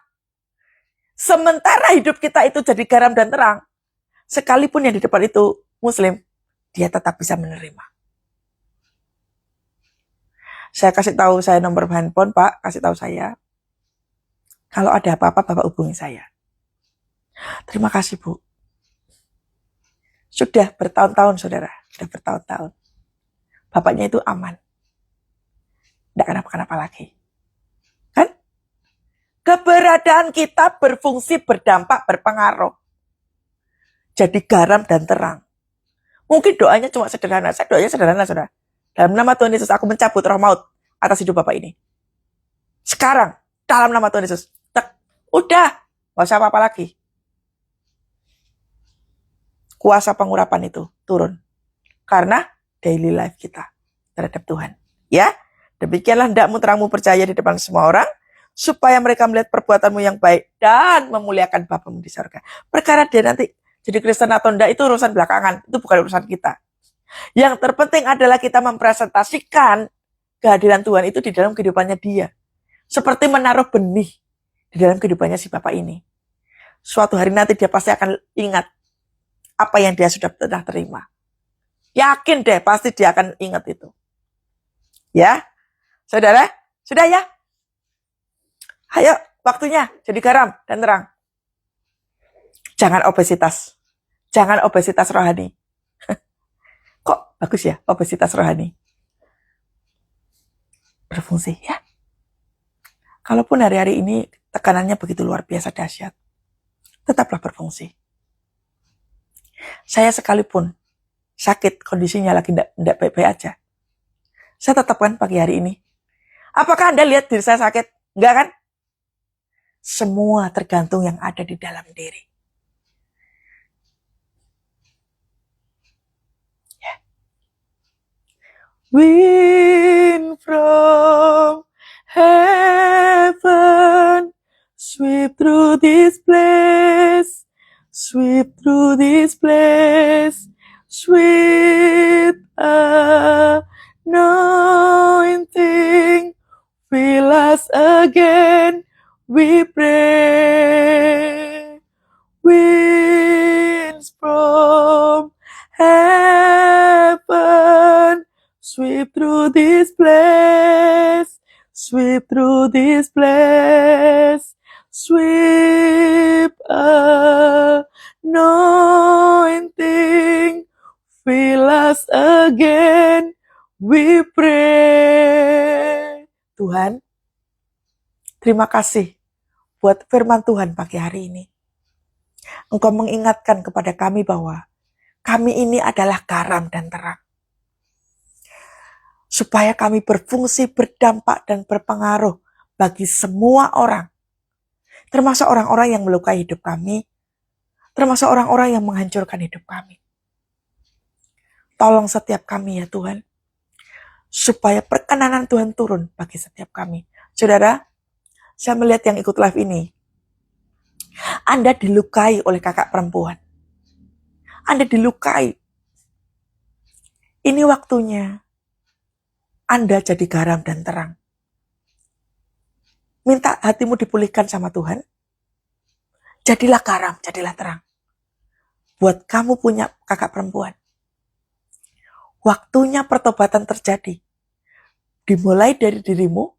[SPEAKER 1] sementara hidup kita itu jadi garam dan terang, sekalipun yang di depan itu Muslim, dia tetap bisa menerima. Saya kasih tahu saya nomor handphone, Pak, kasih tahu saya. Kalau ada apa-apa, Bapak hubungi saya. Terima kasih, Bu. Sudah bertahun-tahun, saudara. Sudah bertahun-tahun. Bapaknya itu aman. Tidak kenapa-kenapa lagi. Kan? Keberadaan kita berfungsi, berdampak, berpengaruh. Jadi garam dan terang. Mungkin doanya cuma sederhana. Saya doanya sederhana, saudara. Dalam nama Tuhan Yesus, aku mencabut roh maut atas hidup Bapak ini. Sekarang, dalam nama Tuhan Yesus. Udah, gak usah apa-apa lagi. Kuasa pengurapan itu turun. Karena daily life kita terhadap Tuhan. Ya, demikianlah hendakmu terangmu percaya di depan semua orang, supaya mereka melihat perbuatanmu yang baik dan memuliakan Bapamu di surga. Perkara dia nanti jadi Kristen atau enggak itu urusan belakangan, itu bukan urusan kita. Yang terpenting adalah kita mempresentasikan kehadiran Tuhan itu di dalam kehidupannya dia. Seperti menaruh benih di dalam kehidupannya si Bapak ini. Suatu hari nanti dia pasti akan ingat apa yang dia sudah pernah terima. Yakin deh, pasti dia akan ingat itu. Ya, saudara, sudah ya? Ayo, waktunya jadi garam dan terang. Jangan obesitas. Jangan obesitas rohani. Kok bagus ya, obesitas rohani? Berfungsi ya. Kalaupun hari-hari ini tekanannya begitu luar biasa dahsyat, tetaplah berfungsi. Saya sekalipun sakit, kondisinya lagi tidak baik-baik aja, saya tetap kan pagi hari ini. Apakah Anda lihat diri saya sakit? Enggak kan? Semua tergantung yang ada di dalam diri. Yeah. Wind from heaven, sweep through this place, sweep through this place, sweet anointing, fill us again, we pray. Winds from heaven, sweep through this place, sweep through this place, sweep anointing, fill us again, we pray. Tuhan, terima kasih buat firman Tuhan pagi hari ini. Engkau mengingatkan kepada kami bahwa kami ini adalah garam dan terang. Supaya kami berfungsi, berdampak, dan berpengaruh bagi semua orang. Termasuk orang-orang yang melukai hidup kami. Termasuk orang-orang yang menghancurkan hidup kami. Tolong setiap kami ya Tuhan. Supaya perkenanan Tuhan turun bagi setiap kami. Saudara, saya melihat yang ikut live ini. Anda dilukai oleh kakak perempuan. Anda dilukai. Ini waktunya Anda jadi garam dan terang. Minta hatimu dipulihkan sama Tuhan. Jadilah garam, jadilah terang. Buat kamu punya kakak perempuan. Waktunya pertobatan terjadi. Dimulai dari dirimu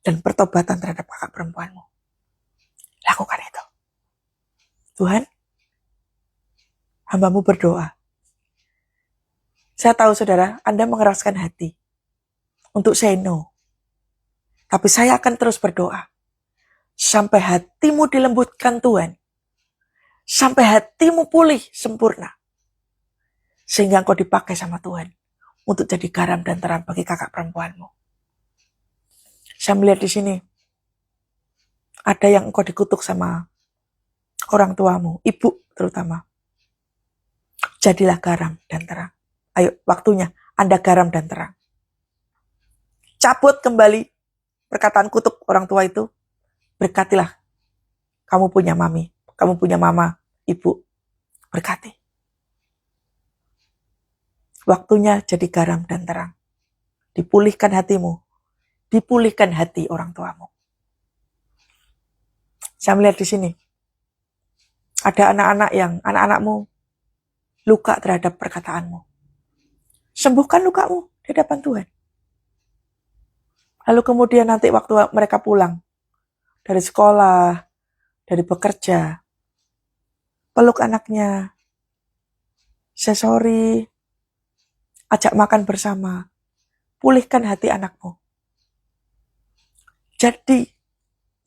[SPEAKER 1] dan pertobatan terhadap kakak perempuanmu. Lakukan itu. Tuhan, hamba-Mu berdoa. Saya tahu saudara, Anda mengeraskan hati untuk say no. Tapi saya akan terus berdoa. Sampai hatimu dilembutkan Tuhan. Sampai hatimu pulih sempurna. Sehingga engkau dipakai sama Tuhan. Untuk jadi garam dan terang bagi kakak perempuanmu. Saya melihat di sini. Ada yang engkau dikutuk sama orang tuamu. Ibu terutama. Jadilah garam dan terang. Ayo, waktunya Anda garam dan terang. Cabut kembali perkataan kutuk orang tua itu. Berkatilah. Kamu punya mami. Kamu punya mama, ibu. Berkati. Waktunya jadi garam dan terang. Dipulihkan hatimu. Dipulihkan hati orang tuamu. Saya melihat di sini. Ada anak-anakmu luka terhadap perkataanmu. Sembuhkan lukamu di hadapan Tuhan. Lalu kemudian nanti waktu mereka pulang dari sekolah, dari bekerja, peluk anaknya, say sorry, ajak makan bersama, pulihkan hati anakmu. Jadi,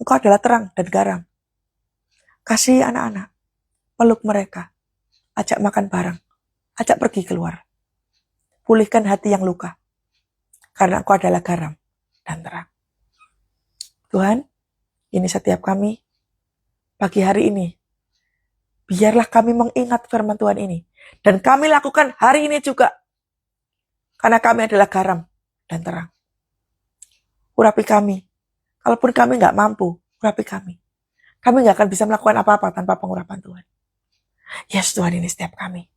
[SPEAKER 1] engkau adalah terang dan garam. Kasih anak-anak, peluk mereka, ajak makan bareng, ajak pergi keluar. Pulihkan hati yang luka, karena engkau adalah garam dan terang. Tuhan, ini setiap kami, pagi hari ini, biarlah kami mengingat firman Tuhan ini. Dan kami lakukan hari ini juga. Karena kami adalah garam dan terang. Urapi kami. Kalaupun kami nggak mampu, urapi kami. Kami nggak akan bisa melakukan apa-apa tanpa pengurapan Tuhan. Yes Tuhan, ini setiap kami.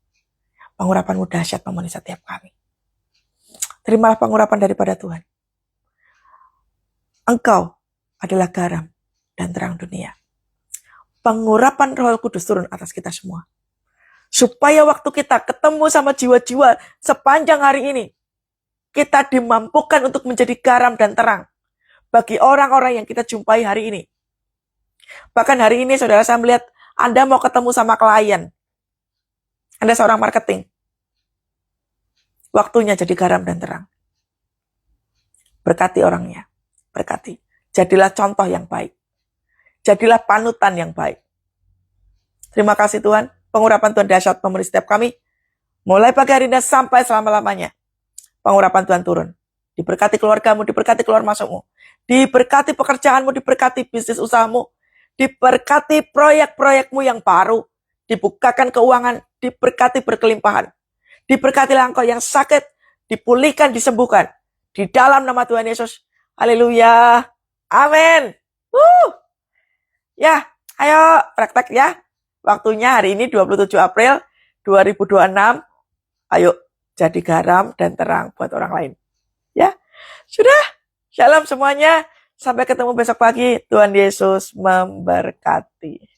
[SPEAKER 1] Pengurapan-Mu dahsyat memenuhi setiap kami. Terimalah pengurapan daripada Tuhan. Engkau adalah garam dan terang dunia. Pengurapan Roh Kudus turun atas kita semua. Supaya waktu kita ketemu sama jiwa-jiwa sepanjang hari ini, kita dimampukan untuk menjadi garam dan terang bagi orang-orang yang kita jumpai hari ini. Bahkan hari ini, saudara, saya melihat Anda mau ketemu sama klien. Anda seorang marketing. Waktunya jadi garam dan terang. Berkati orangnya. Berkati. Jadilah contoh yang baik. Jadilah panutan yang baik. Terima kasih Tuhan. Pengurapan Tuhan dahsyat memenuhi setiap kami. Mulai pagi hari ini sampai selama-lamanya. Pengurapan Tuhan turun. Diberkati keluargamu, diberkati keluar masukmu. Diberkati pekerjaanmu, diberkati bisnis usahamu. Diberkati proyek-proyekmu yang baru. Dibukakan keuangan, diberkati berkelimpahan. Diberkatilah engkau yang sakit, dipulihkan, disembuhkan. Di dalam nama Tuhan Yesus. Haleluya. Amin. Ya, ayo praktek ya. Waktunya hari ini 27 April 2026. Ayo jadi garam dan terang buat orang lain. Ya, sudah. Shalom semuanya. Sampai ketemu besok pagi. Tuhan Yesus memberkati.